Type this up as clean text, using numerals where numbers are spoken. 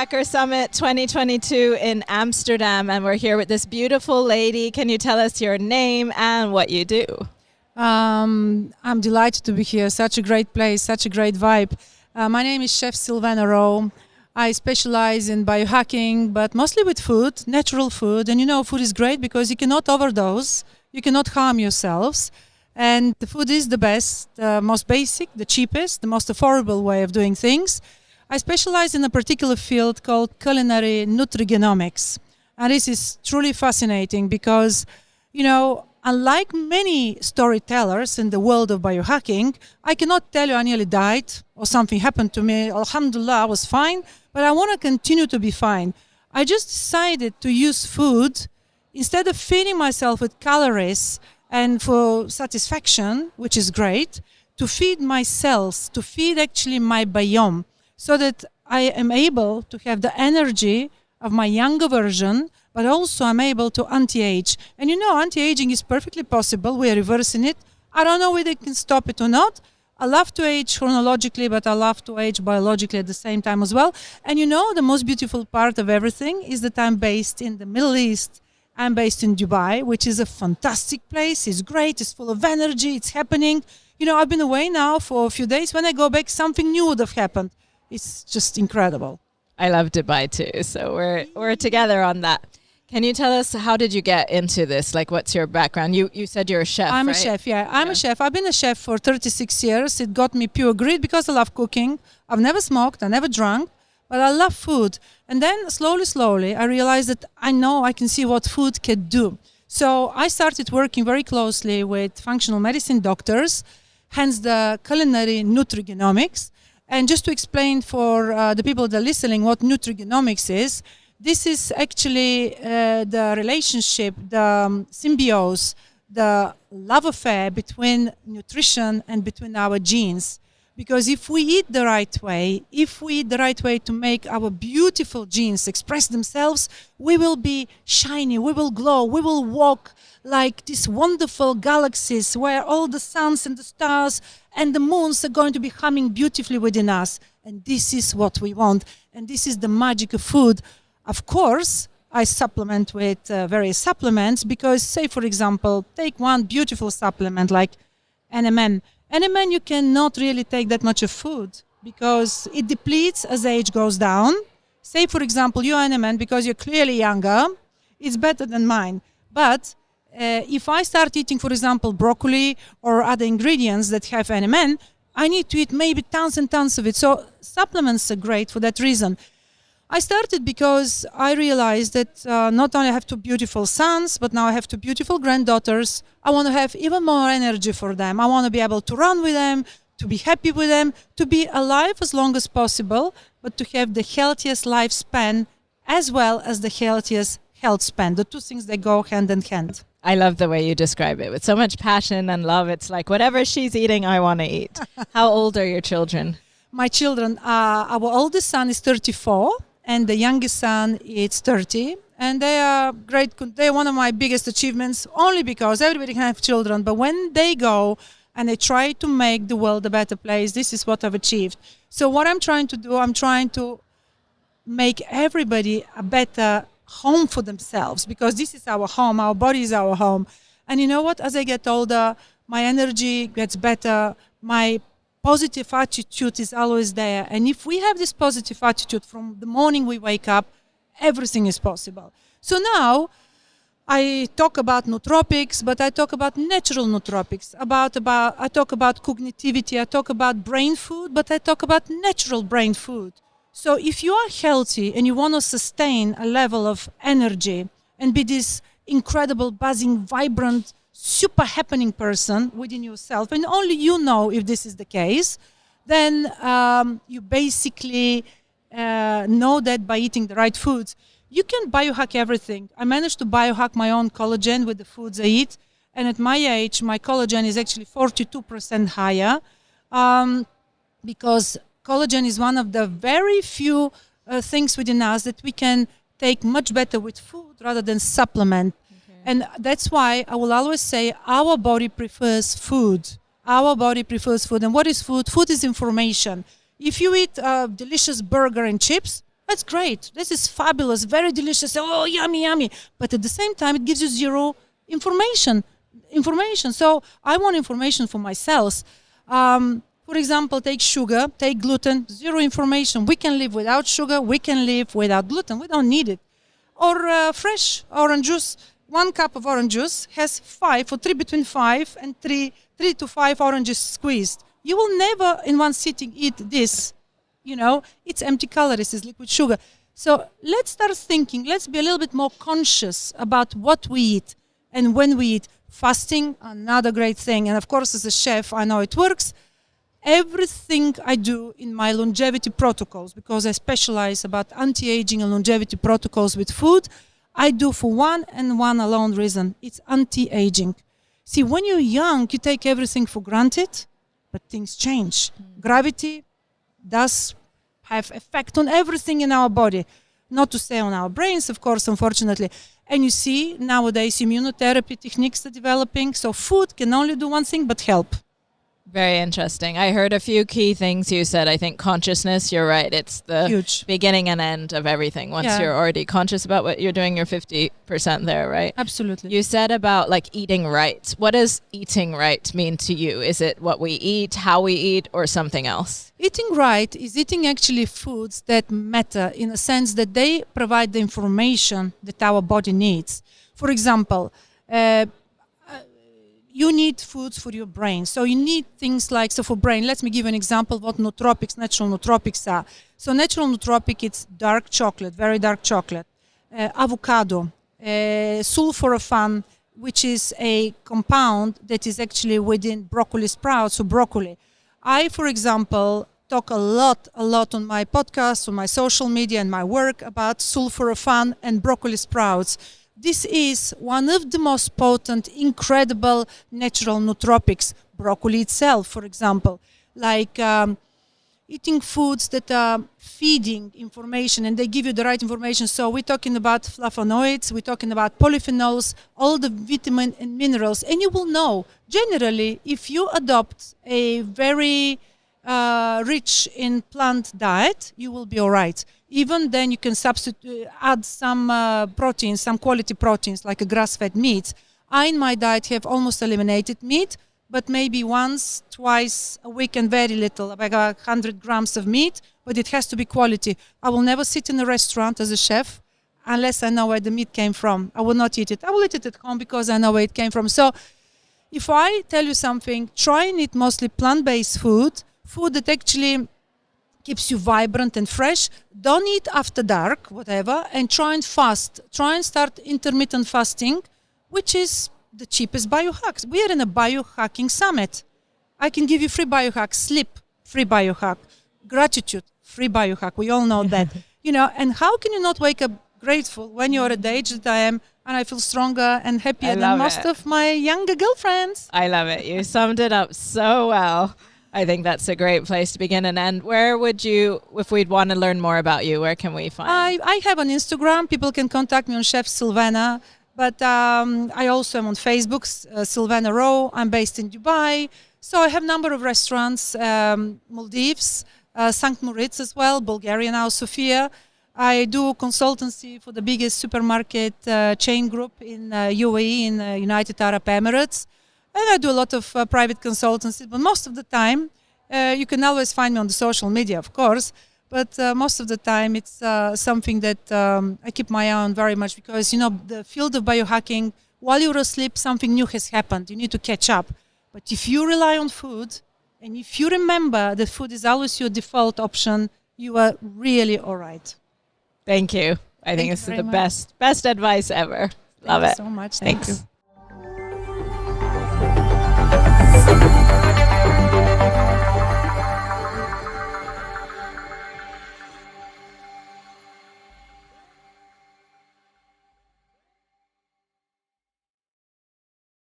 Biohacker Summit 2022 in Amsterdam, and we're here with this beautiful lady. Can you tell us your name and what you do? I'm delighted to be here. Such a great place, such a great vibe. My name is Chef Silvena, Rowe. I specialize in biohacking, but mostly with food, natural food. And you know, food is great because you cannot overdose, you cannot harm yourselves. And the food is the best, the most basic, the cheapest, the most affordable way of doing things. I specialize in a particular field called Culinary nutrigenomics. And this is truly fascinating because, you know, unlike many storytellers in the world of biohacking, I cannot tell you I nearly died or something happened to me. Alhamdulillah, I was fine, but I want to continue to be fine. I just decided to use food instead of feeding myself with calories and for satisfaction, which is great, to feed my cells, to feed actually my biome, so that I am able to have the energy of my younger version, but also I'm able to anti-age. And you know, anti-aging is perfectly possible. We are reversing it. I don't know whether they can stop it or not. I love to age chronologically, but I love to age biologically at the same time as well. And you know, the most beautiful part of everything is that I'm based in the Middle East. I'm based in Dubai, which is a fantastic place. It's great. It's full of energy. It's happening. You know, I've been away now for a few days. When I go back, something new would have happened. It's just incredible. I love Dubai too, so we're together on that. Can you tell us, how did you get into this? Like, what's your background? You said you're a chef, I'm right? a chef, yeah. I'm a chef. I've been a chef for 36 years. It got me pure greed because I love cooking. I've never smoked, I never drank, but I love food. And then slowly, I realized that I know I can see what food can do. So I started working very closely with functional medicine doctors, hence the culinary nutrigenomics. And just to explain for the people that are listening what nutrigenomics is, this is actually the relationship, the symbiosis, the love affair between nutrition and between our genes. Because if we eat the right way, to make our beautiful genes express themselves, we will be shiny, we will glow, we will walk like these wonderful galaxies where all the suns and the stars and the moons are going to be humming beautifully within us. And this is what we want. And this is the magic of food. Of course, I supplement with various supplements because, say, for example, take one beautiful supplement like NMN. NMN, you cannot really take that much of food because it depletes as age goes down. Say, for example, your NMN, because you're clearly younger, it's better than mine. But if I start eating, for example, broccoli or other ingredients that have NMN, I need to eat maybe tons and tons of it. So supplements are great for that reason. I started because I realized that not only I have two beautiful sons, but now I have two beautiful granddaughters. I want to have even more energy for them. I want to be able to run with them, to be happy with them, to be alive as long as possible, but to have the healthiest lifespan as well as the healthiest health span. The two things, they go hand in hand. I love the way you describe it with so much passion and love. It's like, whatever she's eating, I want to eat. How old are your children? My children, our oldest son is 34. And the youngest son is 30, and they are great. They're one of my biggest achievements, only because everybody can have children. But when they go and they try to make the world a better place, this is what I've achieved. So what I'm trying to do, I'm trying to make everybody a better home for themselves, because this is our home. Our body is our home. And you know what? As I get older, my energy gets better. My positive attitude is always there. And if we have this positive attitude from the morning we wake up, everything is possible. So now I talk about nootropics, but I talk about natural nootropics. I talk about cognitivity, I talk about brain food, but I talk about natural brain food. So if you are healthy and you want to sustain a level of energy and be this incredible, buzzing, vibrant, super happening person within yourself, and only you know if this is the case, then you basically know that by eating the right foods. You can biohack everything. I managed to biohack my own collagen with the foods I eat, and at my age, my collagen is actually 42% higher because collagen is one of the very few things within us that we can take much better with food rather than supplement. And that's why I will always say our body prefers food. Our body prefers food. And what is food? Food is information. If you eat a delicious burger and chips, That's great. This is fabulous, very delicious. Oh, yummy, yummy. But at the same time, it gives you zero information. So I want information for my cells. For example, take sugar, take gluten, zero information. We can live without sugar. We can live without gluten. We don't need it. Or fresh orange juice. 1 cup of orange juice has 5 or 3 between 5 and 3 to 5 oranges squeezed. You will never in one sitting eat this. It's empty calories, it's liquid sugar. So let's start thinking, let's be a little bit more conscious about what we eat and when we eat. Fasting, another great thing. And of course, as a chef, I know it works. Everything I do in my longevity protocols, because I specialize about anti-aging and longevity protocols with food, I do for one and one alone reason. It's anti-aging. See, when you're young, you take everything for granted, but things change. Gravity does have effect on everything in our body. Not to say on our brains, of course, unfortunately. And you see, nowadays, immunotherapy techniques are developing. So food can only do one thing, but help. Very interesting. I heard a few key things you said. I think consciousness, you're right. It's the Huge. Beginning and end of everything. Once you're already conscious about what you're doing, you're 50% there, right? Absolutely. You said about like eating right. What does eating right mean to you? Is it what we eat, how we eat, or something else? Eating right is eating actually foods that matter in a sense that they provide the information that our body needs. For example, you need foods for your brain. So you need things like, so for brain, let me give an example of what natural nootropics are. So natural nootropic, it's dark chocolate, very dark chocolate, avocado, sulforaphane, which is a compound that is actually within broccoli sprouts or broccoli. I, for example, talk a lot on my podcast, on my social media and my work about sulforaphane and broccoli sprouts. This is one of the most potent, incredible natural nootropics. Broccoli itself, for example, like eating foods that are feeding information and they give you the right information. So we're talking about flavonoids, we're talking about polyphenols, all the vitamin and minerals. And you will know, generally, if you adopt a very rich in plant diet, you will be all right. Even then, you can add some proteins, some quality proteins, like a grass-fed meat. I, in my diet, have almost eliminated meat, but maybe once, twice a week and very little, about 100 grams of meat, but it has to be quality. I will never sit in a restaurant as a chef unless I know where the meat came from. I will not eat it. I will eat it at home because I know where it came from. So if I tell you something, try and eat mostly plant-based food that actually keeps you vibrant and fresh. Don't eat after dark, whatever, and try and fast. Try and start intermittent fasting, which is the cheapest biohacks. We are in a biohacking summit. I can give you free biohack, sleep, free biohack, gratitude, free biohack. We all know that. And how can you not wake up grateful when you're at the age that I am and I feel stronger and happier than most of my younger girlfriends? I love it. You summed it up so well. I think that's a great place to begin and end. Where would you, if we'd want to learn more about you, where can we find? I have an Instagram. People can contact me on Chef Silvena. But I also am on Facebook, Silvena Rowe. I'm based in Dubai. So I have a number of restaurants, Maldives, St. Moritz as well, Bulgaria now, Sofia. I do consultancy for the biggest supermarket chain group in UAE, in the United Arab Emirates. And I do a lot of private consultancy, but most of the time, you can always find me on the social media, of course, but most of the time it's something that I keep my eye on very much because, the field of biohacking, while you're asleep, something new has happened. You need to catch up. But if you rely on food, and if you remember that food is always your default option, you are really all right. Thank you. I think this is the best advice ever. Love it. Thank you so much. Thank you.